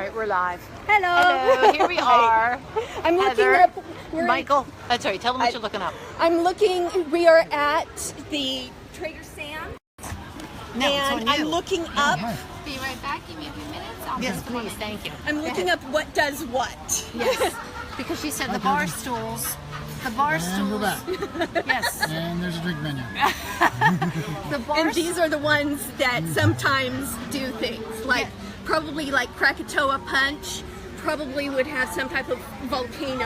right, we're live. Hello. Hello, here we are. I'm Heather, looking up. Michael. Sorry, tell them what you're looking up. We are at the Trader Sam's. No, and it's on you. I'm looking up. Be right back. Give me a few minutes. Yes, please. Thank you. I'm looking up what does what. Yes, because she said the bar stools. The bar And stools. we're back. Yes. And there's a drink menu. The bar. And these are the ones that sometimes do things like probably like Krakatoa Punch. Probably would have some type of volcano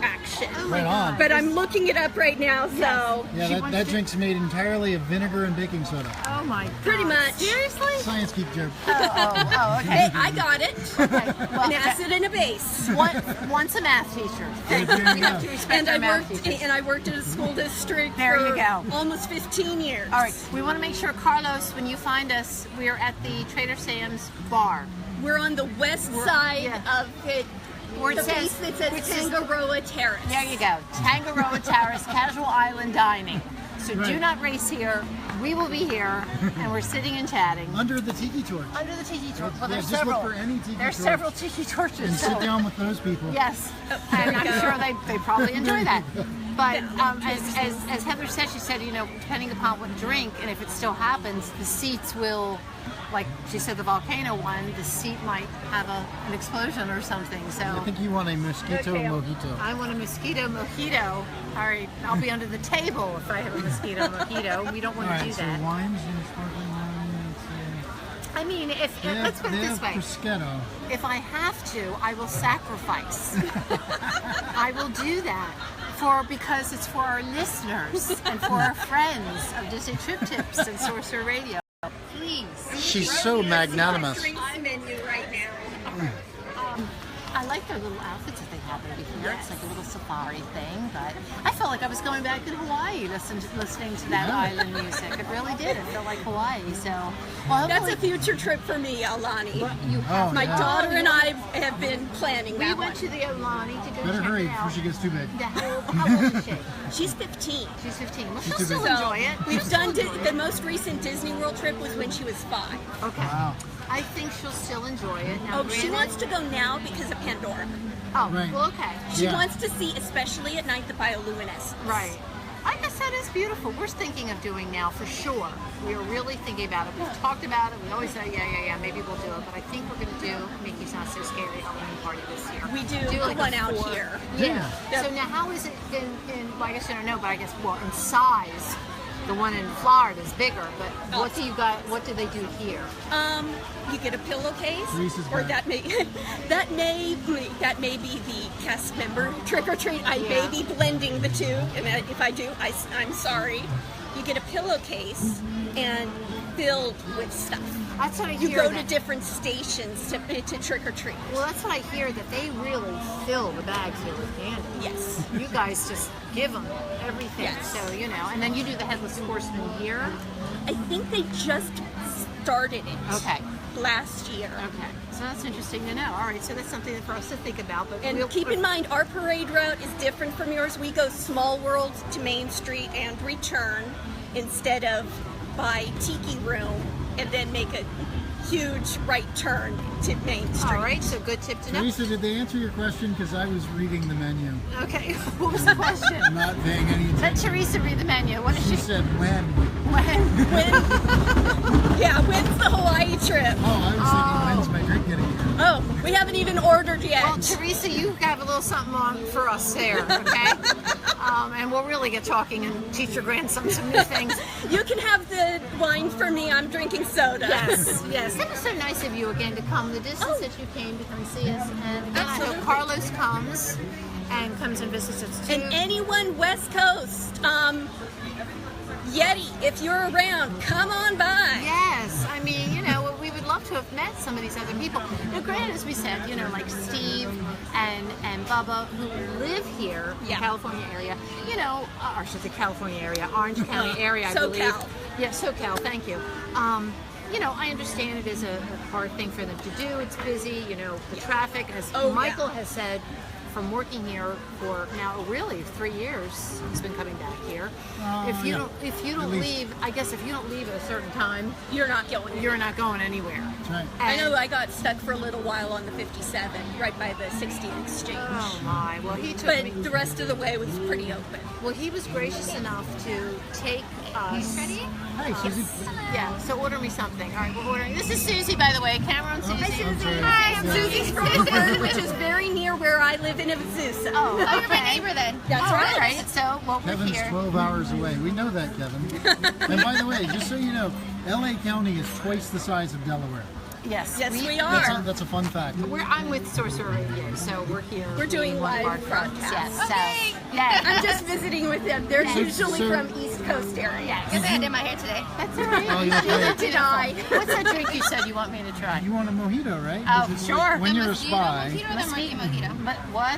action. Oh my Right God. on. But I'm looking it up right now, so Yeah, that drink's made entirely of vinegar and baking soda. Oh my God. pretty much. Seriously? Science geek joke. Oh, okay. Hey, I got it. Okay. Well, An acid and a base. once a math teacher. There We you have go. to respect And our I math worked teachers. and I worked at a school district There for you go. almost 15 years. All right, we want to make sure, Carlos, when you find us, we are at the Trader Sam's bar. We're on the west side yeah. of it. Where it the says- piece that says which is- Tangaroa Terrace. There you go. Tangaroa Terrace, Casual Island Dining. So do Right. not race here. We will be here, and we're sitting and chatting. Under the tiki torch. Under the tiki torch. Well, Yeah, there's just several. look for any tiki There's torch. several tiki torches. And so- sit down with those people. Yes, and I'm sure they probably enjoy that. But as Heather said, she said, depending upon what drink, and if it still happens, the seats will, like she said, the volcano one, the seat might have an explosion or something. I So think you want a mosquito Okay. mojito. I want a mosquito mojito. All right, I'll be under the table if I have a mosquito mojito. We don't All want to right, do so that. wines and sparkling wine. I mean, let's put it this way. Prosciutto. If I have to, I will sacrifice. I will do that because it's for our listeners and for our friends of Disney Trip Tips and Sorcerer Radio. Please. She's so magnanimous. Drinks menu right now. I like their little outfits that they have over here. It's like a little safari thing, but I felt like I was going back in Hawaii listening to that island music. It really did. It felt like Hawaii. So, well, That's a hopefully future trip for me, Alani. you have. Oh, My yeah. daughter and I have been planning We that went one. to the Olani to go Better check hurry it before out. she gets too big. How old is she? She's 15. She's 15. Well, She's she'll too still big. enjoy it. We've done the most recent Disney World trip was when she was 5. Okay. Wow. I think she'll still enjoy it. Now, Oh, she granted- wants to go now because of Pandora. Oh, Right. well, okay. She Yeah. wants to see, especially at night, the bioluminescence. Right. I guess that is beautiful. We're thinking of doing now for sure. We are really thinking about it. We've talked about it. We always say, yeah, maybe we'll do it. But I think we're going to do Mickey's Not So Scary Halloween Party this year. We do the like one a out 4. here. Yeah. Yep. So now how is it in well, I guess I don't know, but I guess, well, in size, the one in Florida is bigger. But what do they do here? You get a pillowcase, Reese's or back. that may be the cast member trick or treat. I may Yeah. be blending the two, and if I do, I'm sorry. You get a pillowcase and filled with stuff. That's what I You hear. go to that- different stations to trick or treat. Well, that's what I hear, that they really fill the bags here with candy. Yes. You guys just give them everything. Yes. So, and then you do the Headless Horseman here. I think they just started it. Okay. Last year. Okay. So that's interesting to know. All right. So that's something for us to think about. But And keep in mind, our parade route is different from yours. We go Small World to Main Street and return instead of by Tiki Room and then make a huge right turn to Main Street. All right. So good tip to know. Teresa, did they answer your question? Because I was reading the menu. Okay. What was the question? I'm not paying any Let attention. Teresa read the menu. What is She she? said when. When's the Hawaii trip? Oh, I was thinking, when's my drink getting here? Oh, we haven't even ordered yet. Well, Teresa, you have a little something on for us there, okay? And we'll really get talking and teach your grandson some new things. You can have the wine for me. I'm drinking soda. Yes, yes. It was so nice of you again to come the distance that you came to come see us. And again, I hope Absolutely. Carlos comes and visits us too. And anyone West Coast, Yeti, if you're around, come on by. Yes, I mean, we would love to have met some of these other people. Now, granted, as we said, like Steve and Bubba, who live here in the Yeah. California area, or I should say California area, Orange County area, I believe. SoCal. Yeah, SoCal, thank you. I understand it is a hard thing for them to do. It's busy, the traffic, as Oh, Michael has said, from working here for now really 3 years. He's been coming back here. If you don't leave, I guess if you don't leave at a certain time, You're not going. you're not going anywhere. That's right. I know And- I got stuck for a little while on the 57, right by the 60th Exchange. Oh my! Well, he took But me. the rest of the way was pretty open. Well, he was gracious enough to take us. Ready? Hi, Susie. Yeah. So order me something. All right, we're ordering. This is Susie, by the way. Camera on Susie. Hi, I'm Susie's from Brooklyn, which is very near where I live in Azusa. Oh, Oh, you're my okay. neighbor then. That's All right. right. So, well, we're Kevin's here. 12 hours away. We know that, Kevin. And by the way, just so you know, LA County is twice the size of Delaware. Yes. Yes, we are. That's a fun fact. I'm with Sorcerer Radio, so we're here. We're doing one of live our friends. broadcasts. Yes. Okay. So, yeah. I'm just visiting with them. They're usually so- from East Coast area. Guess I did my hair today. That's all right. Oh, you okay? Did I? What's that drink you said you want me to try? You want a mojito, right? Oh, 'Cause it's sure. like when The you're a mosquito spy. Mojito or the murky mojito? But what?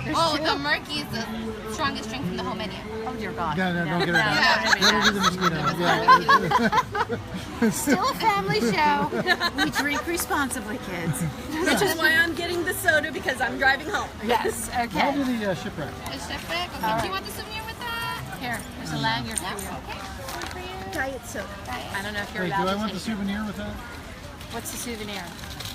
There's Oh, two? the murky is the strongest drink from the whole menu. Oh dear God. No, don't get her No, that. no, no, Let her do the mosquito. Yeah. Still a family show. We drink responsibly, kids. Which is why I'm getting the soda because I'm driving home. Yes. I'll Okay. do the shipwreck. The shipwreck. Okay. All Do right. you want the souvenir with that? Here, there's a lanyard Yeah. for you. Okay. One for you. Diet soda. I don't know if you're Wait, do allowed I to want the take it. souvenir with that? What's the souvenir?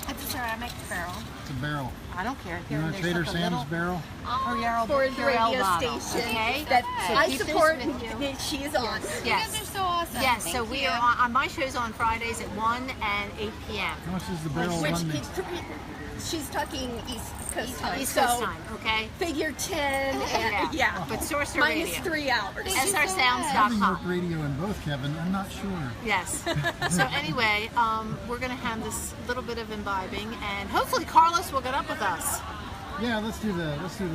It's a ceramic barrel. It's a barrel. I don't care. You Here, want a there's Trader like a Sam's little barrel? Purell, For the Purell radio bottle, station okay? that So I keep this support with you. that she is on. You Yes. guys are so awesome. Yes, Thank so we you. are on my show's on Fridays at 1 and 8 p.m. How much does the barrel Which run me? she's talking East Coast time. East so Coast time, okay? figure 10 and yeah. But Sorcerer Minus Radio. 3 hours. Thank you so Having SRSounds.com. worked radio in both, Kevin, I'm not sure. Yes. So anyway, we're going to have this little bit of imbibing, and hopefully Carlos will get up with us. Yeah, let's do the. Okay.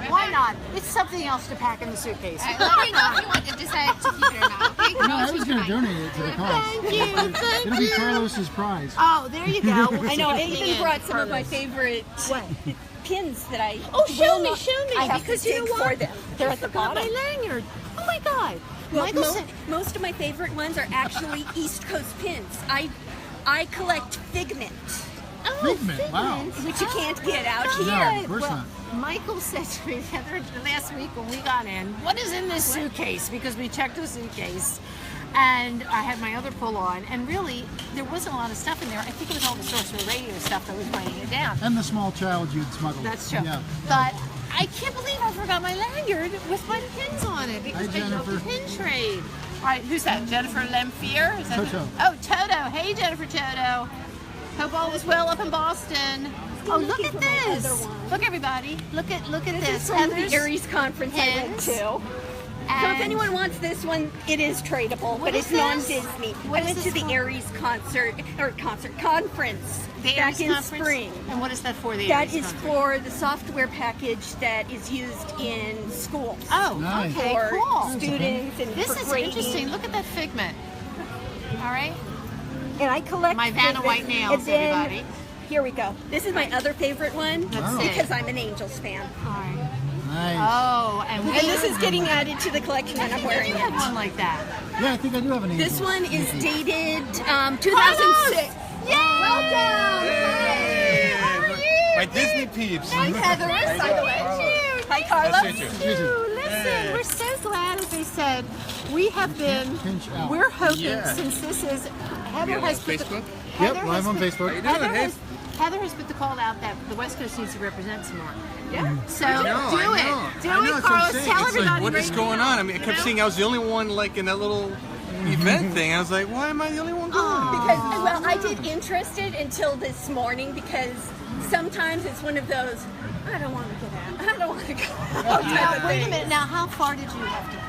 Why not? It's something else to pack in the suitcase. All right, let me know if you want to decide to keep it or not. Okay? No, I was going to donate it to the cause. Thank you, thank It'll be you. Carlos's prize. Oh, there you go. I know. I Sneaking even in. brought some of my Carlos. favorite pins that I. Oh, show me, I have because to you dig know what? for them. They're at the Forgot bottom. my lanyard. Oh my God. Well, Michael said, most of my favorite ones are actually East Coast pins. I collect figment, Figment, wow. which you can't get out Oh, here. Yeah, of course well, not. Michael said to me the other last week when we got in, what is in this suitcase? Because we checked the suitcase. And I had my other pull on, and really, there wasn't a lot of stuff in there. I think it was all the Sorcerer Radio stuff that was weighing it down. And the small child you'd smuggled. That's true. Yeah. But I can't believe I forgot my lanyard with my pins on it because Hi, I love the Jennifer. pin trade. All right, who's that? Jennifer Lemfier? Is that Toto. Oh, Toto. Hey, Jennifer Toto. Hope all is well up in Boston. Oh, look at for my other this. one. Look, everybody. Look at This this. is from Heather's the Aries conference I went pins. to. So if And- anyone wants this one, it is tradable, but is it's this? non-Disney. What I is went this to the called? Aries conference The back Aries in conference? spring. And what is that for? The That Aries is conference? for the software package that is used in schools. Oh, Nice. okay, For cool. students and This for is grading. interesting. Look at that figment. All right. And I collect My Vanna figment. White nails, And then- everybody. Here we go. This is my other favorite one Let's see. because I'm an Angels fan. All right. Nice. Oh, and And this is getting added to the collection and I'm wearing you have it. one like that. Yeah, I think I do have an angel. This one is Sneaky. dated 2006. Welcome! Hey, How are you? my Disney peeps. Hi, Heather, by the way. Hi, Carlos. Nice to meet you. Listen, Hey. we're so glad, as I said, we have been, Pinch out. we're hoping Yeah. since this is, Heather You on has put the, Facebook? Yep, Heather live has on put- Facebook. How you doing, Heather Hey? Heather has put the call out that the West Coast needs to represent some more. Yeah. So I know, do I know. it. Do I know, it, that's what I'm Carlos. saying. Tell It's everybody like, what is right going now, on? I mean, I kept you know? seeing I was the only one like in that little event thing. I was like, why am I the only one going? Because, well, I did interested until this morning because sometimes it's one of those, I don't want to get out. I don't want to go out. Now, wait a minute. Now, how far did you have to come?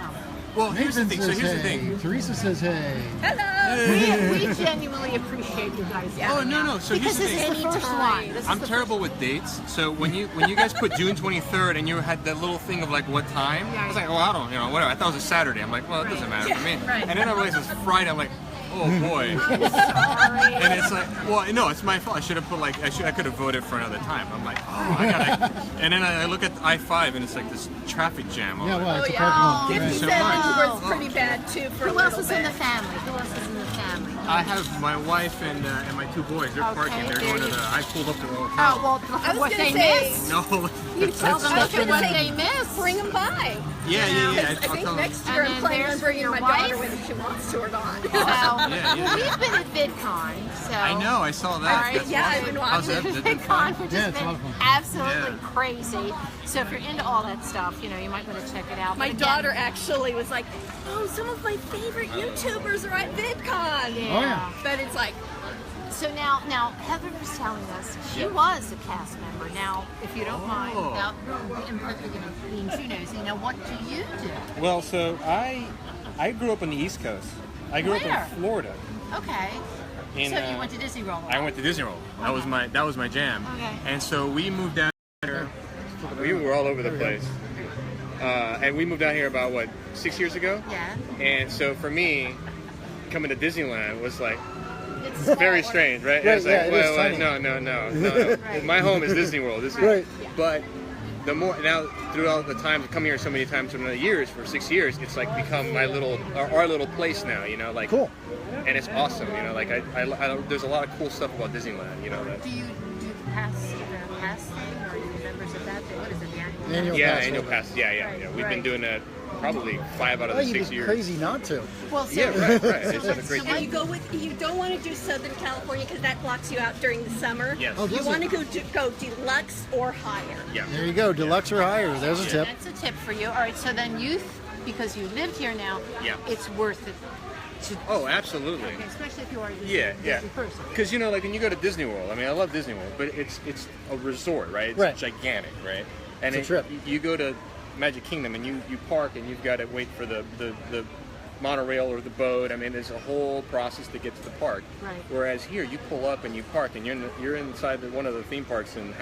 Well, here's the Nathan thing. So says here's the hey. thing. Teresa says hey. Hello. We genuinely appreciate you guys. Oh no. So here's Because the this thing. is the first Anytime. one. This is I'm the terrible with dates. So when you guys put June 23rd and you had that little thing of like what time, I was like, oh, I don't, whatever. I thought it was a Saturday. I'm like, well, it doesn't matter for me. Right. And then I realized it was Friday. I'm like, oh boy. Sorry. And it's like, well, no, it's my fault. I should have put like, I could have voted for another time. I'm like, oh, I gotta. And then I look at I-5 and it's like this traffic jam. Yeah, well, it's a yeah. parking lot. Thank you Right. so 57 much. was pretty bad too for a Who else little is in the bit. family? Who else is in the family? I have my wife and my 2 boys. They're parking. They're going to the. I pulled up to the hotel. Oh, well, I was what gonna they say- miss. No. You tell them Look at what to they miss. bring them by. Yeah. I I'll think tell them. next year And I'm then planning there's on bringing your my wife. daughter whether she wants to or not. So, Yeah. we've been at VidCon, so. I know. I saw All that. right, That's yeah, awesome. I've been How's that? watching. Has it been fun? VidCon, which Yeah, has it's a been lot of fun. absolutely Yeah. crazy. So if you're into all that stuff, you know, you might want to check it out. My But daughter again, actually was like, "Oh, some of my favorite YouTubers are at VidCon." Yeah. Oh, yeah. But it's like, So now Heather was telling us she was a cast member. Now, if you don't mind, Oh. without being too nosy, now what do you do? Well, so I grew up on the East Coast. I grew Where? up in Florida. Okay. In, So you went to Disney World. I went to Disney World. That was my jam. Okay. And so we moved down here. We were all over the place. And we moved down here about 6 years ago. Yeah. And so for me, coming to Disneyland was like It's very strange, right? Right, It's yeah, like, it is tiny. no. Right. My home is Disney World. This is, Right. But the more now, throughout the time of coming here so many times over the years, for 6 years, it's like become our little place now. You know, like Cool. and it's awesome. You know, like I there's a lot of cool stuff about Disneyland. You know that. Do you do the pass thing, or are you members of that thing? What is it, the annual? Annual Yeah, pass. annual pass. Yeah. We've Right. been doing that probably 5 out of Oh, the you'd 6 be years. crazy not to. Well, so, Yeah, right. So It's a what's- great so thing. you don't want to do Southern California because that blocks you out during the summer. Yes. Oh, You does want it? to go deluxe or higher. Yeah. There you go. Deluxe or higher. There's a tip. That's a tip for you. All right, so then because you lived here now, Yeah. it's worth it. Oh, absolutely. Especially if you are a Yeah. Disney person. Because like when you go to Disney World, I mean, I love Disney World, but it's a resort, right? It's Right. gigantic, right? And It's a trip. You go to Magic Kingdom and you park and you've got to wait for the monorail or the boat. I mean, there's a whole process to get to the park. Right. Whereas here, you pull up and you park and you're inside one of the theme parks in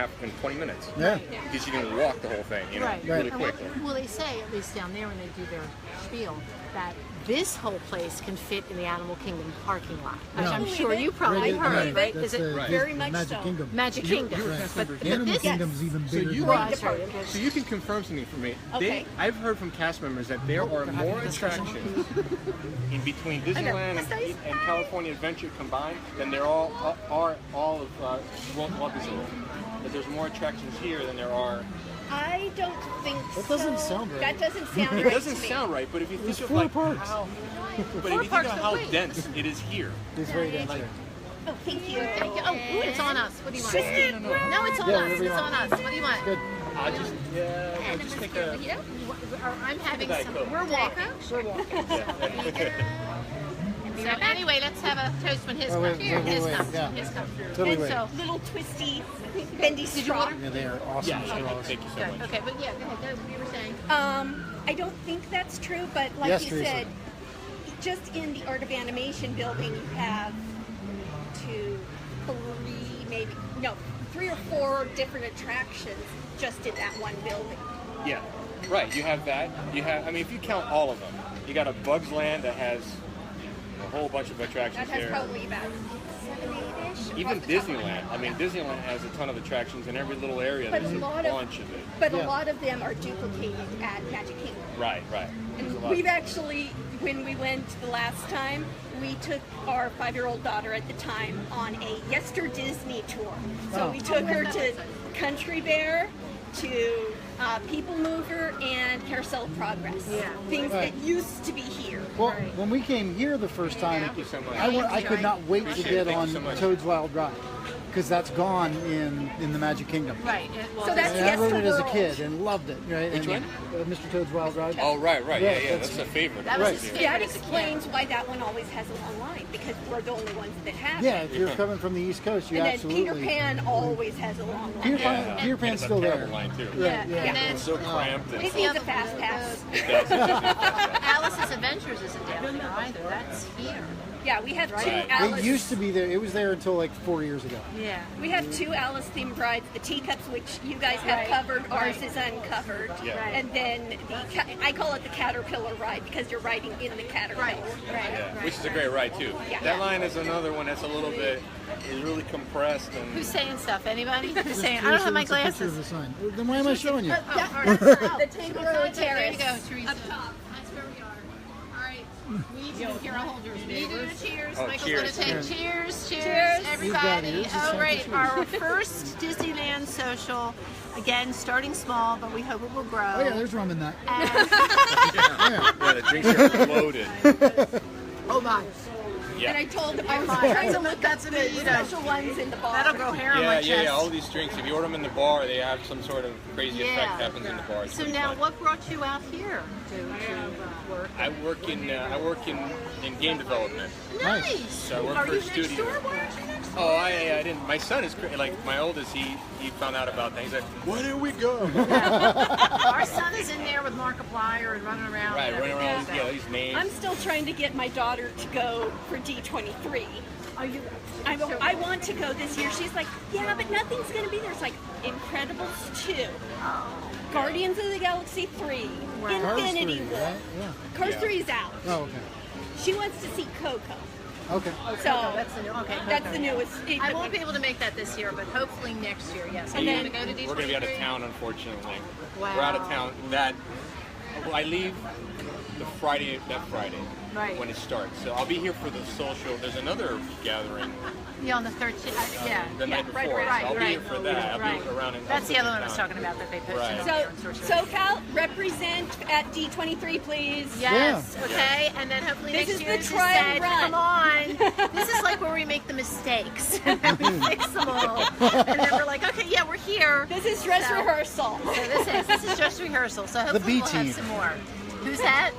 20 minutes. Yeah. Because you can walk the whole thing, you know, Right. really And quick. well, they say, at least down there when they do their spiel, that this whole place can fit in the Animal Kingdom parking lot. Which No. I'm sure you probably Right, heard, right? That's Is it Right. Very much Magic so. Kingdom. Magic Kingdom? Right. But Animal this, Kingdom's even So bigger you than well, that. I'm sorry, So you can confirm something for me. Okay. I've heard from cast members that there are more attractions in between Disneyland and California Adventure combined than there are all of Walt Disney World. That there's more attractions here than there are. I don't think That so. doesn't sound right. That doesn't sound right. It doesn't to me. sound right, but if you There's think of 4 like parks. how, but if you think parks of to how wait. dense it is here. It's very dense here. Oh, thank you. thank you. Oh, ooh, it's on us. What do you want? No. No, it's on Yeah, us. whatever you It's want. on us. What do you want? Good. I'll just take a. I'm having Diet some. Coke. We're walking. We're walking. So anyway, let's have a toast when his Oh, comes. wait, Here, wait, his wait, comes. yeah. His comes. Totally And wait. so, Little twisty, bendy straw. Yeah, they are awesome straws. Thank you so good. much. Okay, but yeah, go ahead. That was what you were saying. I don't think that's true, but like Yes, you Teresa. said, just in the Art of Animation building, you have 3 or 4 different attractions just in that one building. Yeah, right. You have that. You have. I mean, if you count all of them, you got a Bugs Land that has a whole bunch of attractions That has there. probably about 7, 8-ish. Even off the top of my Disneyland. head. I mean, Disneyland has a ton of attractions in every little area. But There's a a lot of- bunch of it. But Yeah. a lot of them are duplicated at Magic Kingdom. Right. There's a And lot. we've actually, when we went the last time, we took our 5-year-old daughter at the time on a Yester Disney tour. So Oh. we took her to Country Bear, to People Mover, and Carousel of Progress. Yeah. Things Right. that used to be here. Well, when we came here the first time, Thank you so much. I could not wait to Appreciate it. get Thank you on so much. Toad's Wild Ride because that's gone in the Magic Kingdom. Right. So that's And I rode it as a World. kid and loved it. Right? Which and, Mr. Toad's Wild Ride. Oh, right. Yeah, Yeah, that's- that's a favorite. That was Right. his That favorite as a kid. explains why that one always has a long line, because we're the only ones that have Yeah, it. if you're coming from the East Coast, you And then absolutely. Peter Pan always has a long line. Peter Yeah. Pan, Peter Pan's And it's a still there. terrible line, too. Right, Yeah. yeah. And then It's so cramped. It And needs a fast pass. Alice's Adventures isn't down there either. That's here. Yeah, we have two Right. Alice. It used to be there. It was there until like 4 years ago. Yeah. We have 2 Alice themed rides. The teacups, which you guys have Right. covered, ours Right. is uncovered. Yeah. Right. And then I call it the caterpillar ride because you're riding in the caterpillar. Right. Right. Yeah, Right. which is a great ride too. Yeah. That line is another one that's a little bit is really compressed and Who's saying stuff? Anybody? Who's saying? I don't have my Teresa, that's a picture of glasses. the sign. Then why am I showing you? That's the Tango There you Terrace. go, Teresa. Up top. That's where we are. All right. We do Carol Holder's neighbors. Cheers. Oh, Michael's cheers. going to take cheers. Cheers, Cheers. everybody. You've got it. All right, our first Disneyland social. Again, starting small, but we hope it will grow. Oh yeah, there's rum in that. Yeah, the drinks are loaded. Oh my. Yeah. And I told them I was my. trying to look That's up gonna the be, you know, special ones in the bar. That'll go hair on my Yeah, chest. yeah, yeah. All these drinks, if you order them in the bar, they have some sort of crazy effect Yeah. happens in the bar. It's So really now, fun. what brought you out here to work? I work in game development. Nice. So I work Are for you a next studio. door? Why aren't you next door? Oh, I didn't. My son is like my oldest. He found out about that. He's like, why didn't we go? Our son is in there with Markiplier and running around. Right, and running around with everything. these names. I'm still trying to get my daughter to go for D23. Are you? I want to go this year. She's like, yeah, but nothing's going to be there. It's like Incredibles 2, Guardians of the Galaxy 3, Cars Infinity 3, War. right? Yeah. Cars Yeah. 3 is out. Oh, okay. She wants to see Coco. Okay. So That's the new. Okay, that's the newest. I won't be able to make that this year, but hopefully next year, yes. Are And you then- going to go to D23? We're going to be out of town, unfortunately. Wow. We're out of town. I leave that Friday, Right. when it starts. So I'll be here for the social. There's another gathering Yeah, on the 13th. Yeah. the night before. right, so I'll be right. here for that. I'll Right. be around in That's the other one I town. was talking about that they posted. Right. on So, there on social media. SoCal, represent at D23, please. Yes. Yeah. Okay. And then hopefully This next is year the this try and said, run. come on. This is like where we make the mistakes and we fix them all. And then we're like, okay, yeah, we're here. This is dress So- rehearsal. So this is just rehearsal. So hopefully B we'll team. have some more. Who's that?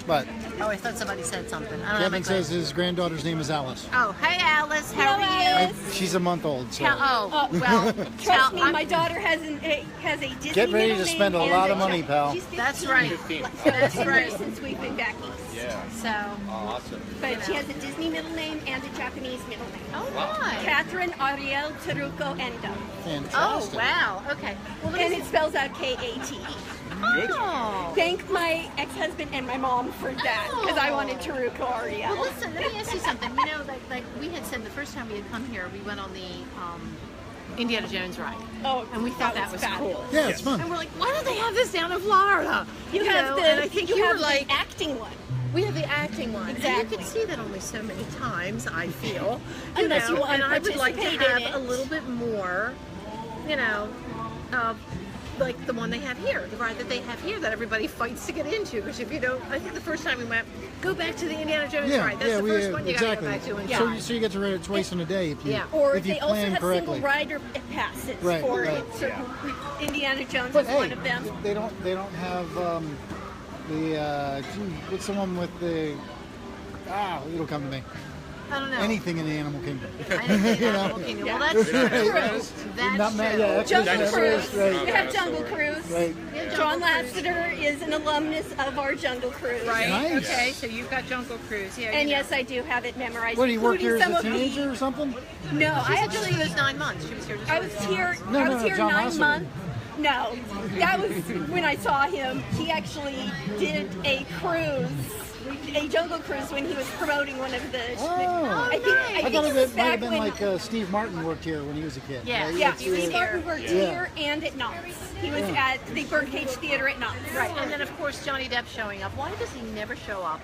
But Oh, I thought somebody said something. I don't know. Kevin says his granddaughter's name is Alice. Oh, hey Alice, how Hello, are you? Alice. She's a month old, so Oh, well, Trust me, I'm- my daughter has a Disney get ready middle to name spend a and lot of money, pal. She's 15. That's right. 15. That's Been right. there since we've been back east. Yeah. So, Oh, awesome. But she has a Disney middle name and a Japanese middle name. oh my. Catherine Ariel Taruko Endo. Oh fantastic. wow. Okay. Well, let And me it spells out Kate. Good. Oh. Thank my ex-husband and my mom for that, because I wanted Taruko Well, Ariel. listen. Let me ask you something. You know, like we had said the first time we had come here, we went on the Indiana Jones ride, Oh, and we thought that was fabulous. cool. Yeah, it's fun. And we're like, why don't they have this down in Florida? You have know, the, and I think you were have the like, acting one. we have the acting one. And Exactly. you can see that only so many times, I feel. Unless you want and to I would like to participate in have it. a little bit more, you know, like the one they have here, the ride that they have here that everybody fights to get into. Because if you don't, I think the first time we went, go back to the Indiana Jones Yeah, ride. That's yeah, the first one you exactly. got to go back to. So, And so you get to ride it twice in a day if you Yeah. Or if you they also plan have correctly. single rider passes Right, for right. it. So Indiana Jones But is hey, one of them. they don't have gee, what's the one with the it'll come to me. I don't know. Anything in the animal kingdom. Anything in You know. Animal Kingdom. Yeah. Well, that's true. Dinosaurs? That's Not true. yeah, that's Jungle Dinosaurs. Cruise. Right. We have Jungle Cruise. Right. Yeah, John Jungle Cruise. Lassiter is an alumnus of our Jungle Cruise. Right. Nice. Okay. So you've got Jungle Cruise. Yeah. And you know. yes, I do have it memorized. What do you work here including as some a of the- teenager or something? No, I She said actually she was 9 months. She was here. Just I was here. No, I no, was no, here John 9 Lasseter. months. No, that was when I saw him. He actually did a cruise, a jungle cruise, when he was promoting one of the. Oh. I think, nice. I I think thought it it was might back have been when. like Steve Martin worked here when he was a kid. Yeah. right? yeah, That's, Steve here. Martin worked Yeah. here and at Knott's. He was at the Birdcage Theater at Knott's. Right. And then of course Johnny Depp showing up. Why does he never show up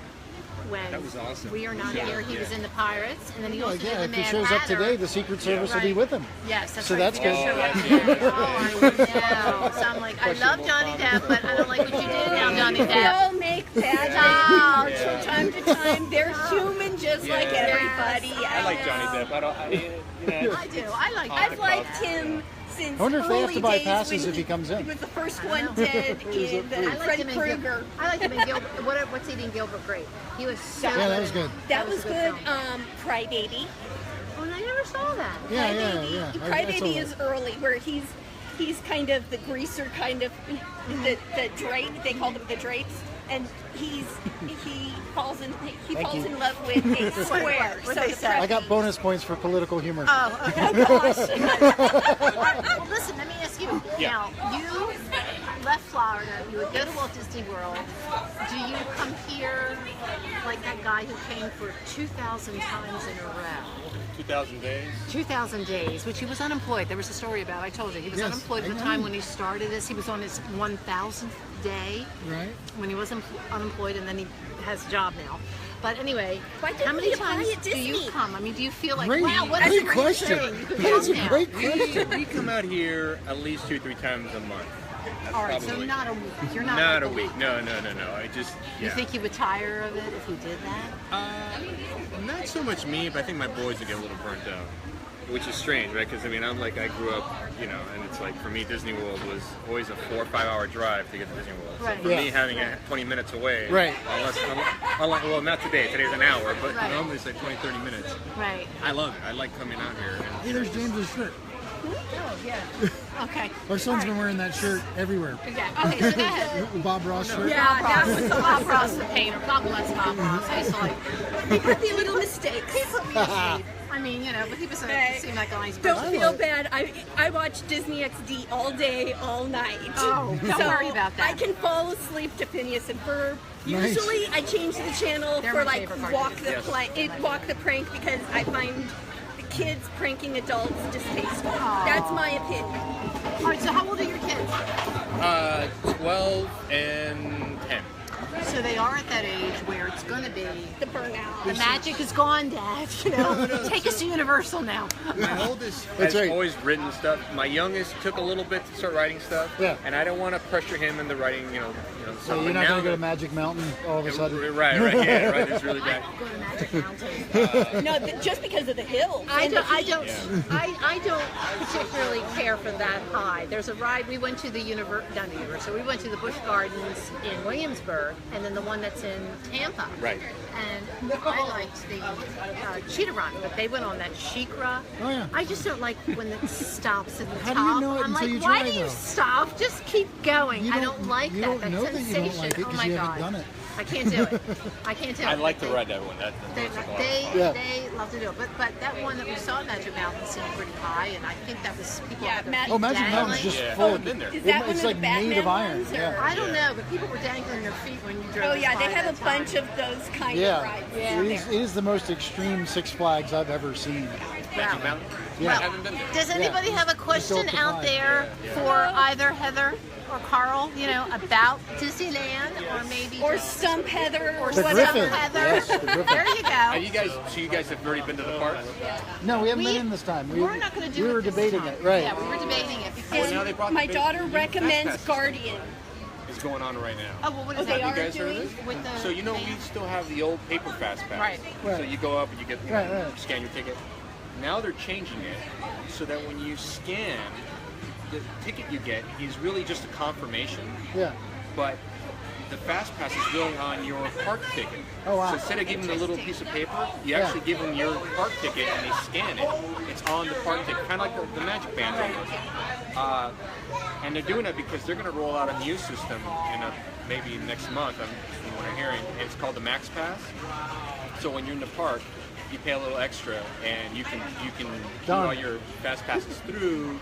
when That was awesome. we are not Yeah. here? He was in the Pirates, and then he Well, also yeah, did if the he Mad shows up Hatter. today, the Secret Service will be Right. with him. Yes, that's So right. that's He good. didn't show up Oh, today. Oh, I know. So I'm like, I love Johnny Depp, but I don't like what you did now, Johnny We Depp. all make bad Yeah. mistakes from time to time. They're human just like Yeah. everybody. I like Johnny Depp. I don't. I do. I like I've I've liked him since I wonder if they have early to buy days passes when if he comes in. He was the first one dead in the I liked Freddy him in Krueger. I liked him in Gilbert. What's eating Gilbert Grape? He was so Yeah, that was good. That was a good. film. Crybaby. Oh, and I never saw that. Yeah, yeah, Crybaby. yeah. I saw Crybaby that. is early, where he's kind of the greaser, kind of the Drake. They called him the Drakes, and he falls in you. in love with a square. What'd so they the say? Crybaby- I got bonus points for political humor. Oh, okay. Oh gosh. Well, listen, let me ask you. Yeah. Now, you left Florida. You would go to Walt Disney World. Do you come here like that guy who came for 2,000 times in a row? 2,000 days. 2,000 days, which he was unemployed. There was a story about. I told you he was Yes, unemployed at I the know. time when he started this. He was on his 1,000th day Right? when he was unemployed, and then he has a job now. But anyway, Why didn't how many we apply times at do you Disney? come? I mean, do you feel like, Great, wow, what a great great question. thing. You could That's come a now. great question. We come out here at least 2-3 times a month. That's All right, so probably- not a week. You're not Not like a week. No. I just You yeah. think you would tire of it if you did that? Not so much me, but I think my boys would get a little burnt out, which is strange, right? Because I mean, I grew up, and it's like for me, Disney World was always a 4 or 5 hour drive to get to Disney World. Right. So for Yeah. me, having it 20 minutes away, Right. Unless, well, not today. Today's an hour, but Right. normally it's like 20, 30 minutes. Right. I love it. I like coming out here. Hey, there's James's shirt. Oh, yeah. Okay. Our son's been wearing that shirt everywhere. Yeah. Okay, so go ahead. Bob Ross shirt. Yeah, that was Bob Ross, the painter. God bless Bob Ross. I used to like. They put the little mistakes. He put me to sleep. I mean, but he was Hey, seemed like a nice Don't person. feel bad. I watch Disney XD all day, all night. Oh, don't so worry about that. I can fall asleep to Phineas and Ferb. Nice. Usually, I change the channel They're for my like favorite walk cartoons. the walk the prank because I find the kids pranking adults distasteful. That's my opinion. All right, so how old are your kids? 12 and 10. So they are at that age where it's going to be The burnout. the magic is gone, Dad. Take us to Universal now. My oldest That's has right. always written stuff. My youngest took a little bit to start writing stuff. Yeah. And I don't want to pressure him into writing, So something. you're not Now going to go to that- Magic Mountain all of a sudden? Right, yeah, right. It's really bad. Go to Magic Mountain. No, just because of the hills. and the heat. I don't particularly care for that high. There's a ride we went to we went to the Busch Gardens in Williamsburg, and then the one that's in Tampa. Right. And I liked the Cheetah Run, but they went on that Sheikra. Oh, yeah. I just don't like when it stops at the How top. do you know it I'm until like, you why try, do you though? stop? Just keep going. You I don't like you that. don't That know that you sensation. don't like it oh 'cause my you god. haven't done it. I can't do it. I can't do it. I like to They- ride that one. Yeah. they love to do it, but that one that we saw at Magic Mountain seemed pretty high, and I think that was people Yeah, had their Magic- feet Oh, Magic dangling. Mountain's just Yeah. full. I've been there. Is that one It's of like the made Batman of iron. ones, or- Yeah. I don't know, but people were dangling their feet when you drove. Oh yeah, by they have a that time. bunch of those kind Yeah. of rides. Yeah. It is the most extreme Six Flags I've ever seen. Magic Mountain? Yeah. I haven't been there. Does anybody have a question Don't out defy. there for either Heather or Carl? About Disneyland, or maybe Or just Stump Heather, or The whatever. Griffin. Heather? Yes, the Griffin. There you Have go. you guys have already been to the park? No, we haven't We- been in this time. We're not going to do We it were this debating time. it, right? Yeah, we were debating it because. now they brought My the daughter big recommends fast pass Guardian. Is going on right now. Oh well, what is Oh, they that? are You guys heard of doing- this? With the So we still have the old paper fast pass. Right. So Right. you go up and you get Right. you scan your ticket. Now they're changing it so that when you scan, the ticket you get is really just a confirmation, Yeah. but the fast pass is really on your park ticket. Oh, wow. So instead of giving them a little piece of paper, you Yeah. actually give them your park ticket and they scan it. It's on the park ticket, kind of like the Magic Band almost. And they're doing it because they're going to roll out a new system maybe next month, from what I'm hearing. It's called the Max Pass. So when you're in the park, you pay a little extra, and you can do Done. all your fast passes through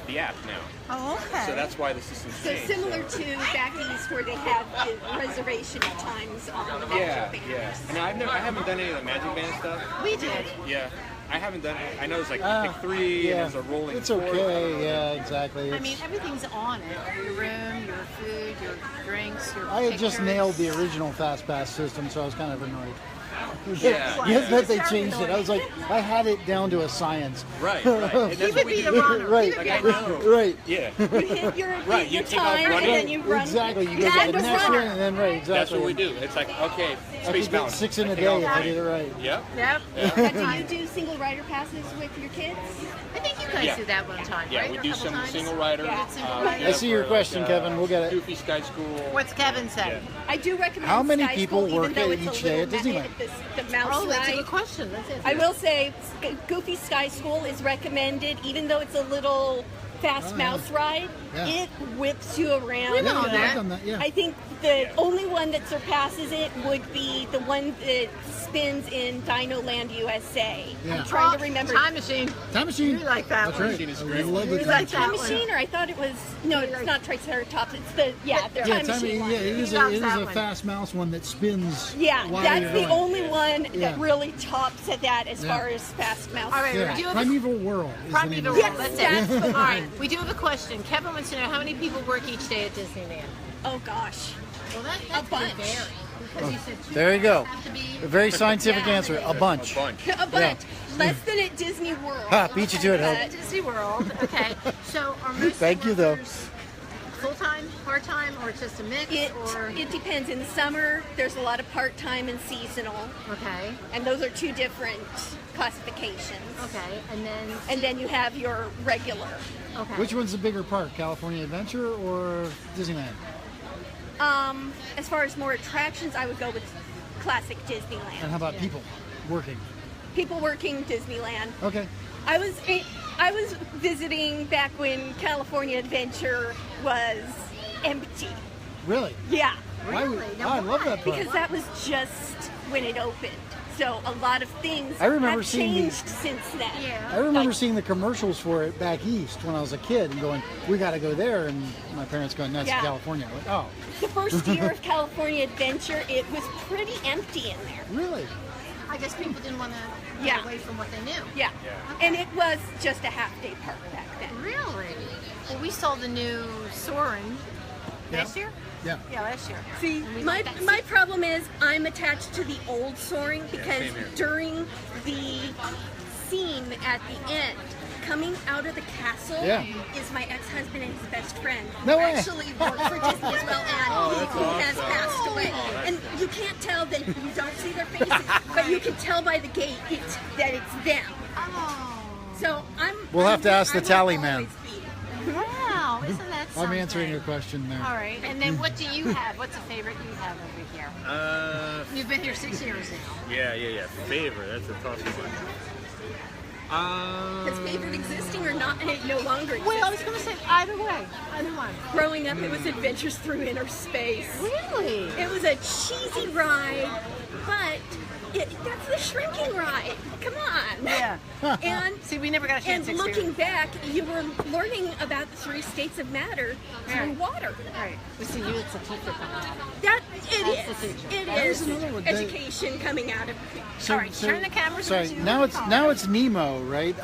the app now. Oh, okay. So that's why the system's So changed. similar to back east where they have the reservation times on the Yeah, Magic yeah. Banners. And I haven't done any of the Magic Band stuff. we did. Yeah, I haven't done it. I know it's like you pick three, Yeah. and there's a rolling. It's fourth. I don't okay. know. Yeah, exactly. I It's- mean, everything's on it. Your room, your food, your drinks, your I had just pictures. nailed the original Fast Pass system, so I was kind of annoyed. Yeah. Yes, that they changed it. I was like, I had it down to a science. Right, right. And He that's would what be we the do. runner. Right. He would be Like the I know. Right. Yeah. You hit your, Right, hit you your take off time and running. then you run. Exactly. You go Dad to the was next runner. one, and then right. Exactly. That's what we do. It's like, okay, I space could get balance. 6 in a I take day off if I running. did it right. Yep. Yep. Now, do you do single rider passes with your kids? I think you guys Yeah. did that one time, Yeah, right? we Or a do couple some times? single rider. Yeah. Single we rider. have I see your for, question, Kevin. We'll get it. Goofy Sky School. What's Kevin say? Yeah. I do recommend How many Sky people School, work even though at it's each a day little at Disneyland? The mouse Oh, that's a ride. good question. That's I will say, Goofy Sky School is recommended, even though it's a little fast Oh, yeah. mouse ride. Yeah. It whips you around. We've been on Yeah, that. I've done that. Yeah. I think the only one that surpasses it would be the one that spins in Dino Land, USA. Yeah. I'm trying to remember. Time machine. Time machine. You like that That's one. right. Machine is I great. love the You time like machine. that Time one. Machine, or I thought it was no, it's not Triceratops. It's the Yeah, Time Machine one. yeah, it is He a, loves it is that a one. fast mouse one that spins. Yeah, while that's you're the going. only one Yeah. that really tops at that as Yeah. far as fast mouse. All right, Yeah. do you have Primeval World. Is Primeval the World. name of That's it. it. That's the All right, one. we do have a question. Kevin wants to know how many people work each day at Disneyland. Oh gosh. Well, that A bunch. vary. Because you said two There you go. have to be. A very scientific answer. A bunch. A bunch. A bunch. Less than at Disney World. Ha, beat you to it, Hope. Disney World. Okay. So are most Thank you, though. workers full-time, part-time, or just a mix? Or It depends. In the summer, there's a lot of part-time and seasonal, okay, and those are two different classifications. okay, And then you have your regular. okay. Which one's the bigger park, California Adventure or Disneyland? As far as more attractions, I would go with classic Disneyland. And how about people working? People working Disneyland. Okay. I was visiting back when California Adventure was empty. Really? Yeah, Why would- Really? Now I love that park. because that was just when it opened. So a lot of things I remember have seeing changed since then. Yeah. I remember seeing the commercials for it back east when I was a kid and going, we got to go there. And my parents going, that's Yeah. California. I'm like, oh, The first year of California Adventure, it was pretty empty in there. really? I guess people didn't want to Yeah. get away from what they knew. Yeah. And it was just a half-day park back then. Really? Well, we saw the new Soarin' last year. Yeah. Yeah, last year. See, And we my liked that my problem is I'm attached to the old Soaring because same here. during the scene at the end, coming out of the castle Yeah. is my ex-husband and his best friend. No who way. actually worked for Disney as well, and that's he has awesome. passed away. that's And you can't tell that you don't see their faces, but you can tell by the gate that it's them. Oh. So We'll have to ask the I will tally man. always be. Wow. Isn't that something? I'm answering your question there. All right. And then what do you have? What's a favorite you have over here? You've been here 6 years now. Yeah. Favorite. That's a tough one. His favorite existing or not, and it no longer exists. Well, I was going to say either way. Either one. Growing up, it was Adventures Through Inner Space. Really? It was a cheesy ride, but that's the shrinking ride. Come on. Yeah. And See, we never got a chance to looking experience. back, you were learning about the 3 states of matter through Right. water. Right. We see you. It's a teacher coming out. That That's the it teacher. is. It There's is another one. education coming out of. So- All right. so- Turn the camera. so Sorry, that you now it's can now talk. it's Nemo, right?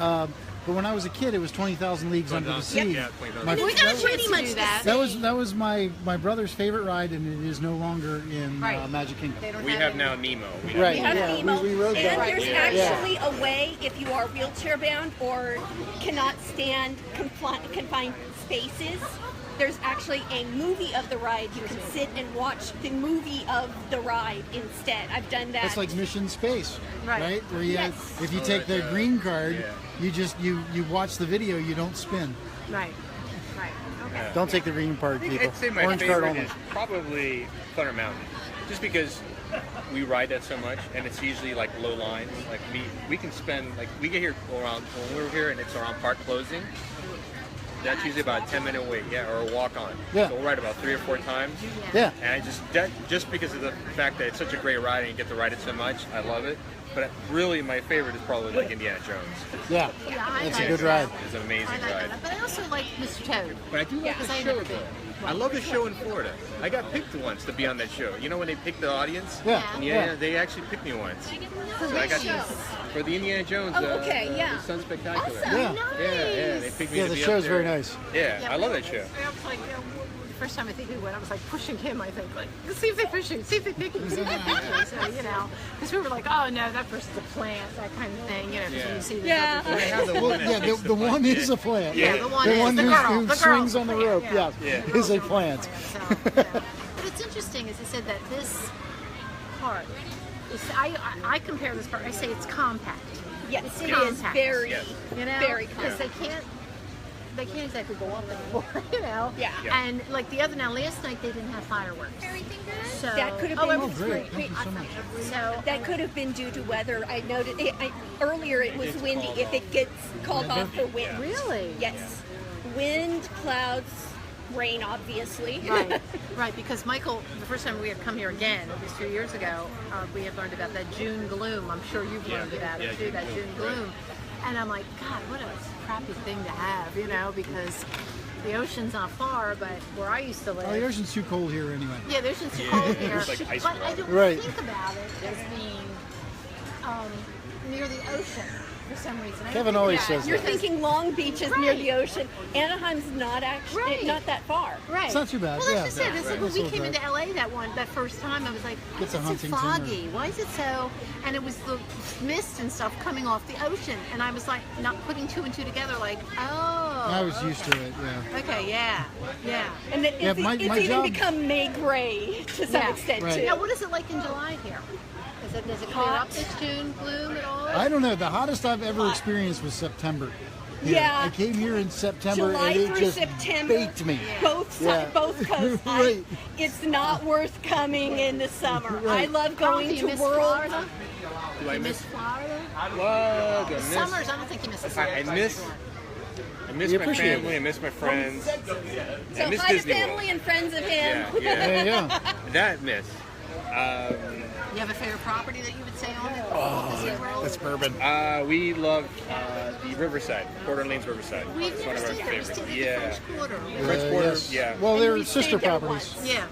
But when I was a kid, it was 20,000 Leagues Under the Sea. Yeah, 20,000. My- We got a that, chance pretty to much do the that. that was my brother's favorite ride, and it is no longer in Right. Magic Kingdom. They don't We have any- now Nemo. Right. We have Yeah, Nemo, we rode and that. there's Yeah. actually a way if you are wheelchair bound or cannot stand confined spaces. There's actually a movie of the ride. You can sit and watch the movie of the ride instead. I've done that. That's like Mission Space, Right. right? Where you Yes. if you take the green card, Yeah. you just you watch the video, you don't spin. Right. Right. Okay. Don't take the green card, I think people. I'd say my Orange card favorite only. is probably Thunder Mountain, just because we ride that so much, and it's usually like low lines. Like we can spend we get here around when we're here, and it's around park closing. That's usually about a 10-minute wait, or a walk on. Yeah. So we'll ride about 3 or 4 times. Yeah. And just because of the fact that it's such a great ride and you get to ride it so much, I love it. But really, my favorite is probably like Indiana Jones. Yeah. Yeah, I That's a like good that. ride. It's an amazing I like ride. that. But I also like Mr. Toad. But I do like because the I show never though. been. I love the show in Florida. I got picked once to be on that show. You know when they pick the audience? Yeah. And Yeah. they actually picked me once. For So I got show. for the Indiana Jones. Oh, okay, yeah. The Sun Spectacular. Awesome. Yeah. Nice. Yeah, they picked me Yeah, to the be show's up there. very nice. Yeah, I love that show. I was like, the first time I think we went, I was like pushing him. I think like, see if they push you, see if they pick you, see if they pick you. So because we were like, oh no, that person's a plant, that kind of thing. Because Yeah. you see the Yeah. Well, they have the Well, one that yeah, picks the one plant. is a plant. Yeah. the one The is one the who, girl. who The girl's swings a on the plant, rope, yeah. Yeah. The is a girl's plant. So, But it's interesting is it said that this park is, I compare this park, I say it's compact. Yes, It's it is compact. very, Yes. very because compact. they can't exactly go up anymore, Yeah. Yeah. And like now last night they didn't have fireworks. Everything good? So That could have oh, been- it was Oh, great. Thank you so much. So That could have been due to weather. I noted earlier it was windy. If it gets called off for wind. really, Yes. Wind, clouds, rain, obviously. right, right. Because Michael, the first time we had come here again, it was 2 years ago. We had learned about that June gloom. I'm sure you've learned about it too. That June gloom, and I'm like, God, what a crappy thing to have, because the ocean's not far, but where I used to live. Oh, the ocean's too cold here anyway. Yeah, the ocean's too Yeah, cold here. it's like ice But I water. don't Right. think about it as being near the ocean. for some reason. I don't Kevin think always that. says You're that. thinking Long Beach is near Right. the ocean. Anaheim's not actually Right. not that far. Right. It's not too bad, Well, yeah. that's just it. It's like when It's we a came little into LA that first time, I was like, why Get is to it so Huntington or- foggy? Why is it so? And it was the mist and stuff coming off the ocean, and I was like, not putting two and two together, like, oh. I was used to it, yeah. Okay, yeah. And Yeah, it's my even job- become May gray to some Yeah. extent Right. too. Now, what is it like in July here? Does it clear up this June bloom at all? I don't know. The hottest I've ever experienced was September. Yeah. I came here in September July and it through just September, baked me. both Yeah. both coasts. Right. It's not worth coming in the summer. Right. I love Oh, going do you to miss World. Florida? Do I You miss? miss Florida? I love. The summers, I don't think you miss the I summers. miss. I miss We my appreciate it. family. I miss my friends. So I miss hi to Disney World. family and friends of him. Yeah, yeah. Yeah. That miss. You have a favorite property that you would say on it? Oh, Disney World? That's bourbon. We love the Riverside, Port Orleans Riverside. We've It's one never of our stayed there. We favorites. stayed at Yeah. the French Quarter. French Quarter, Yes. yeah. Well, And they're we sister stayed there properties. once. Yeah.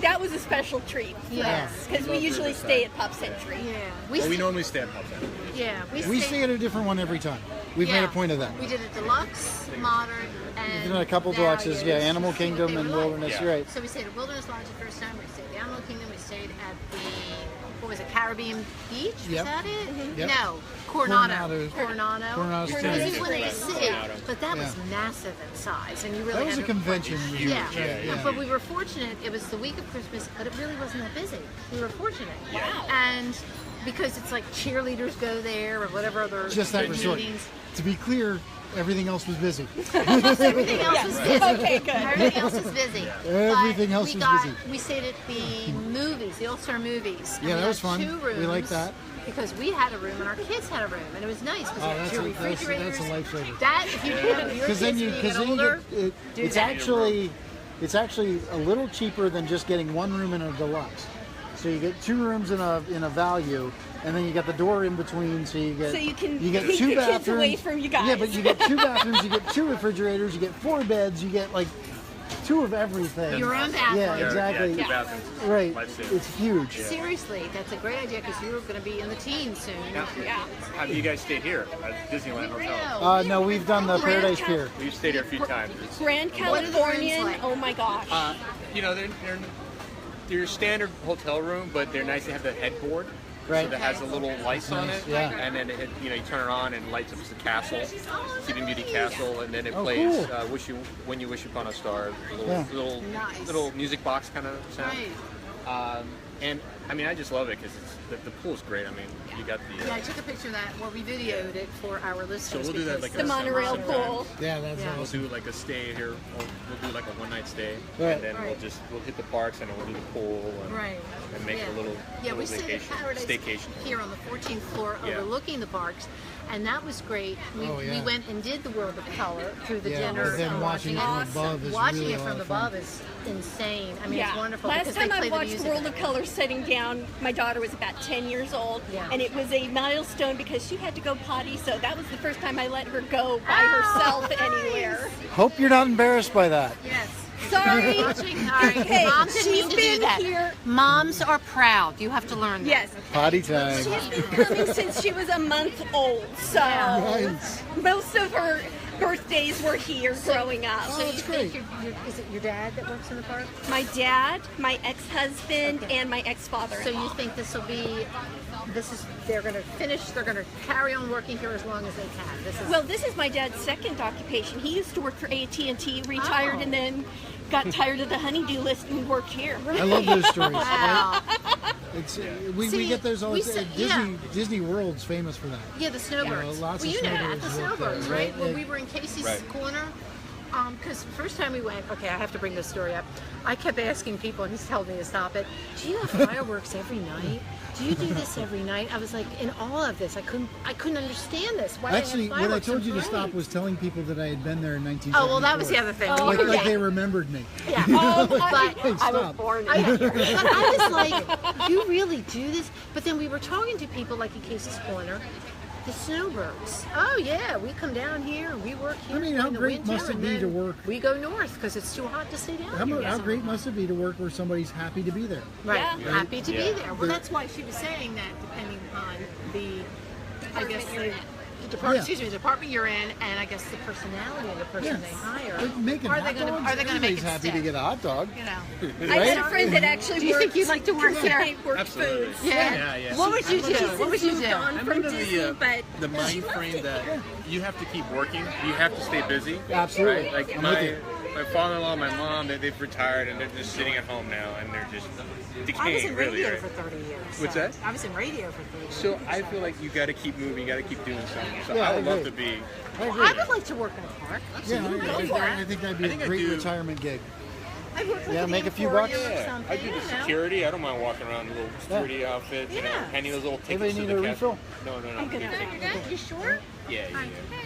That was a special treat Yes. because we love usually Riverside. stay at Pop Century. Yeah. Well, we normally stay at Pop Center. Yeah. We stay at a different one every time. We've made a point of that. We did a deluxe, modern, and We've done a couple values. deluxes, yeah, Animal Kingdom They and were like- Wilderness, Yeah. you're right. So we stayed at Wilderness Lodge the first time. We stayed at the Animal Kingdom. We stayed at the, what was it, Caribbean Beach? Yep. Was that it? Yep. No, Coronado. Coronado's Coronado. too. This is when they sit, Coronado. but that was Yeah. massive in size, and you really That was had a to- convention. Yeah. Yeah. But we were fortunate. It was the week of Christmas, but it really wasn't that busy. We were fortunate. Wow. And because it's like cheerleaders go there or whatever other Just that big resort. meetings. To be clear, everything else was busy. Everything else was busy. Okay, good. Everything else was busy. Everything But else we was busy. We stayed at the movies, the All-Star movies. and Yeah, we that was got fun. 2 rooms We liked that. because we had a room and our kids had a room, and it was nice because Oh, you had 2 that's refrigerators. a lifesaver. That if you have your Because then you kids when you get older, do it's that. actually a little cheaper than just getting one room in a deluxe. So you get 2 rooms in a value, and then you got the door in between, so you get So you can get keep 2 the kids bathrooms away from you guys. Yeah, but you get 2 bathrooms, you get 2 refrigerators, you get 4 beds, you get like 2 of everything. Your own bathroom. Yeah, exactly. Yeah, 2 bathrooms. Right. Lifesaver. It's huge. Seriously, that's a great idea because you're going to be in the teens soon. Now, have you guys stayed here at Disneyland Hotel? No, we've done the Paradise Pier. We've stayed here a few times. It's, Grand What are the rooms Californian. like? Oh my gosh. you know, they're your standard hotel room, but they're nice to have the headboard. Right. So that has a little lights on it, Yeah. and then you turn it on and it lights up as the castle, Sleeping Beauty Castle, and then it Oh, plays cool. When You Wish Upon a Star, a little, Yeah. Nice. little music box kind of sound. Right. And I mean, I just love it because the pool's great. I mean, you got the. Yeah, I took a picture of that. Well, we videoed it for our listeners. So we'll do that like the monorail sometime. pool. Yeah, that's Yeah. We'll awesome. do like a stay here. We'll do like a one-night stay, Right. and then Right. we'll hit the parks and then we'll do the pool and, Right. and make Yeah. a little Yeah, we little stayed at vacation, Paradise staycation. here on the 14th floor Yeah. overlooking the parks, and that was great. We, Oh, yeah. we went and did the World of Color through the Yeah, dinner. but then and watching it from above is Watching really it a from lot of fun. above is insane. I mean, Yeah. it's wonderful Last because time they I play the watched music. World of Color sitting down, my daughter was about 10 years old, Yeah. and it was a milestone because she had to go potty, so that was the first time I let her go by Oh, herself nice. anywhere. Hope you're not embarrassed by that. Yes. Sorry. Watching, all right. Okay, Mom didn't mean she's to do been that. here. Moms are proud. You have to learn that. Yes. Potty time. She's been coming since she was a month old, so Nice. most of her birthdays were here growing up. So Oh, you that's think great. is it your dad that works in the park? My dad, my ex-husband, and my ex-father. So you think they're going to finish, they're going to carry on working here as long as they can. This is Well, this is my dad's second occupation. He used to work for AT&T, retired, Oh. and then got tired of the honeydew list and worked here. I love those stories. wow. It's, we See, get those all we the time. said- yeah. Disney World's famous for that. Yeah, the snowbirds. lots of well, you know, at snowbirds the work snowbirds, there, right? right? When Yeah. we were in Casey's Right. Corner, because first time we went, okay, I have to bring this story up. I kept asking people, and he's telling me to stop it. Do you have fireworks every night? Do you do this every night? I was like, in all of this, I couldn't understand this. Why Actually, do they have what I fireworks told and you to stop parades? was telling people that I had been there in 1974. Oh well, that was the other thing. Oh, Like, yeah. like they remembered me. Yeah. Oh, But Hey, I was stop. born I, in but I was like, you really do this? But then we were talking to people like in Casey's Corner, the snowbirds. Oh yeah, we come down here and we work here. I mean, how in the great winter, must it and be then to work- We go north because it's too hot to stay down here. How great must it be to work where somebody's happy to be there? Right, Yeah. happy to Yeah. be there. Well, that's why she was saying that depending on the, I guess, the department, Yeah. excuse me, the department you're in, and I guess the personality of the person they hire. They're making are hot they going dogs. to make Everybody's it happy stick? to get a hot dog. You know. I had a Right? friend that actually Do you worked. think you'd like to work there? Worked Absolutely. foods. Yeah. What would you do? What would you Moved do? on I'm from under Disney, but the mind frame that you have to keep working. You have to stay busy. Absolutely. Right? Like I'm with you. my father-in-law, my mom, they've retired and they're just sitting at home now and they're just I was decaying. in Really. radio Right? for 30 years. What's so- that? I was in radio for 30 years. So I feel like you got to keep moving. You got to keep doing something. So Yeah, I would I love agree. to be. I would like to work in a park. Yeah, Absolutely. I think that'd be I think a I great do. retirement gig. I work like Yeah, an make a few emporium bucks. or Yeah, something, I do the you know. security. I don't mind walking around in a little security outfit. You know, Yeah. handing those little Anybody tickets to need the a refill? No. I'm gonna. You're good? You sure? Yeah.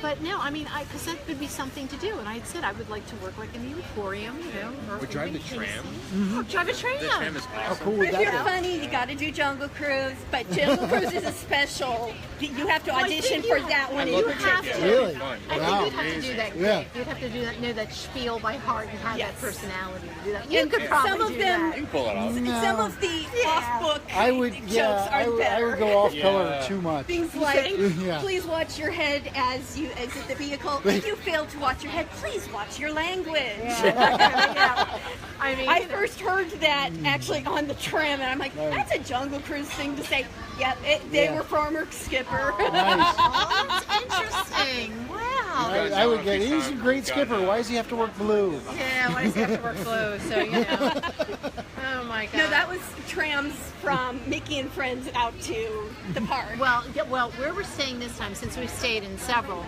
But no, I mean, because that would be something to do. And I had said I would like to work like in the emporium, you know. Or drive the anything tram. fancy. Oh, drive a tram. The tram is How awesome. cool would If that you're be? funny, you got to do Jungle Cruise, but Jungle Cruise is a special. You have to I audition think for you that have- one you in have particular. to. Really? Fun. I Wow. think you'd have to do that. Yeah. You'd have to do that. Know that spiel by heart and have Yes. that personality to do that. You And could probably some of do them- that. You can pull it off. No. Some of the off-book I would, jokes yeah, are I better. would go off color Yeah. too much. Things like, Yeah. please watch your head as you exit the vehicle. If you fail to watch your head, please watch your language. Yeah. I mean, I first heard that actually on the tram, and I'm like, that's a Jungle Cruise thing to say. Yep, they Yeah. were former skipper. Nice. Oh, that's interesting. Wow. I would get. He's a great skipper. Why does he have to work blue? Yeah, why does he have to work blue? So, you know. Oh, my God. No, that was trams from Mickey and Friends out to the park. Well, where we're staying this time, since we've stayed in several,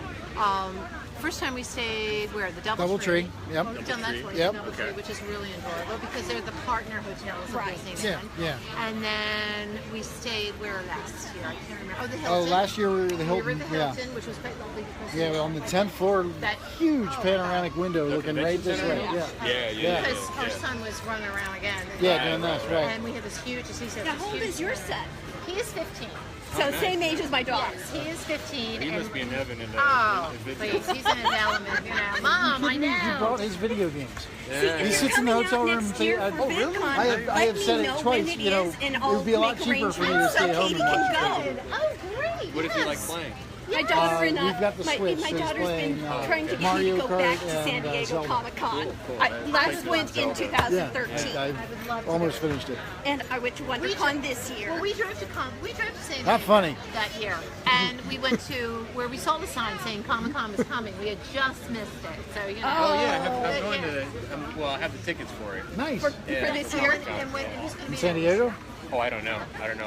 first time we stayed where? The Doubletree. Yep. We've done that twice, Yep. Doubletree, Okay. which is really enjoyable because they're the partner hotels of Right. Disneyland. Yeah. And then we stayed where last year? I can't remember. Oh, the Oh, Hilton. last year we were the We Hilton. were at the Yeah. Hilton, which was quite lovely because Yeah, on the 10th floor, That- huge oh, panoramic window looking right this way. Yeah. Yeah. because our son was running around again. Yeah, doing this, right. And we had this huge, as he said, Now, this how old huge is your room. son? He is 15. So same age as my daughter. Yes, he is 15. He and must be in heaven in Oh, the please, he's in his element, you know. Mom, I He know. brought his video games. If He you're sits in the coming out hotel room. next year and for say, VidCon, I have let said me it know twice. when it You know, is, and it I'll would be a lot make cheaper for me to arrangements stay so home Katie and watch can it. go. Oh, great. What if you like yes. playing? My daughter and we've got the Switch, my so it's daughter's been playing, trying to get Mario me to go Kart back to and, San Diego Zelda. Comic Con. Cool. Last went in Yeah, 2013, I would love to almost go. finished it. and I went to WonderCon this year. Well, we drove to San Not funny. that year, and we went to where we saw the sign saying Comic Con was coming. We had just missed it, so you know. Oh yeah, I'm Yeah. going to the. Well, I have the tickets for it. Nice. for Yeah. this So, year. and when he's going to be In San there. Diego? Oh, I don't know.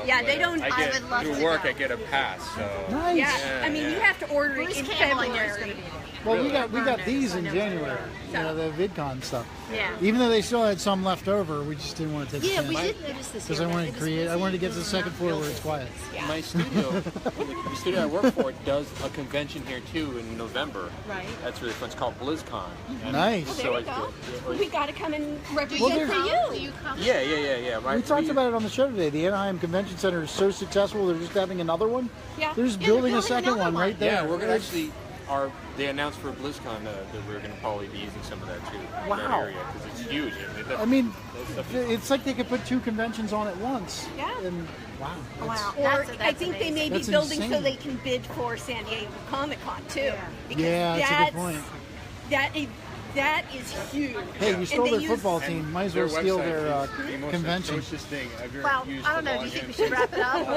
Yeah, But, they don't- I I get would love through to work. go. I get a pass. So. Nice. Yeah, I mean, you have to order it Bruce in Campbell I know is going February. to be there. Well, we Really? got these in I know. January. You know, the VidCon stuff. Yeah. Even though they still had some left over, we just didn't want to take Yeah, the we chance. did notice this Because year. I wanted to create. I wanted to get to the second floor where it's quiet. My studio, the studio I work for, does a convention here too in November. Right. That's really fun. It's called BlizzCon. And Nice. Well, so there you it's go. good. We got to come and Do represent you for come? Do you. you come? Yeah. We talked about it on the show today. The Anaheim Convention Center is so successful; they're just having another one. Yeah. They're just Yeah, building they're a building second another one one. right there. Yeah, we're gonna actually. They announced for BlizzCon that we're gonna probably be using some of that too. in Wow. That area because it's huge. I mean, that stuff is- it's like they could put two conventions on at once. Yeah. And wow. Wow. Or That's I think they may be That's building so insane. they can bid for San Diego Comic Con too. Because Yeah, that's a good point. That is huge. Hey, you And stole they their use- football team. Might as well steal website their is the most convention. atrocious thing I've ever Well, used I don't to know. log Do you think in. we should wrap it up?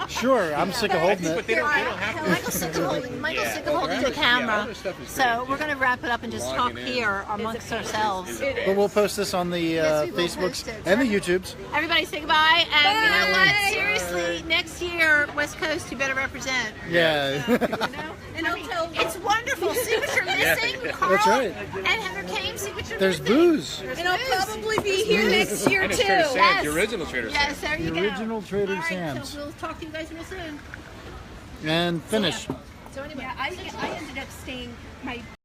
Or? Sure, I'm sick of holding But it. they don't have to. Michael's sick of holding, Yeah. sick of holding the Yeah, camera. other stuff is So great, we're yeah. going to wrap it up and just talk Logging in. here amongst ourselves. Is it But we'll post this on the Yes, we will Facebooks post it. and the YouTubes. Everybody say goodbye. And you know what? Bye. Seriously, next year, West Coast, you better represent. Yeah. You know? And I'll tell It's wonderful. See what you're missing, Carl? That's right. And Heather Kane, see what you're There's missing. booze. There's and I'll booze. probably be here next year And it's too. Trader Sam's, Yes. the original Trader Sam's. Yes, there you The go. original Trader All right, Sam's. So we'll talk to you guys real soon. And finish. So anyway, Yeah, I ended up staying. My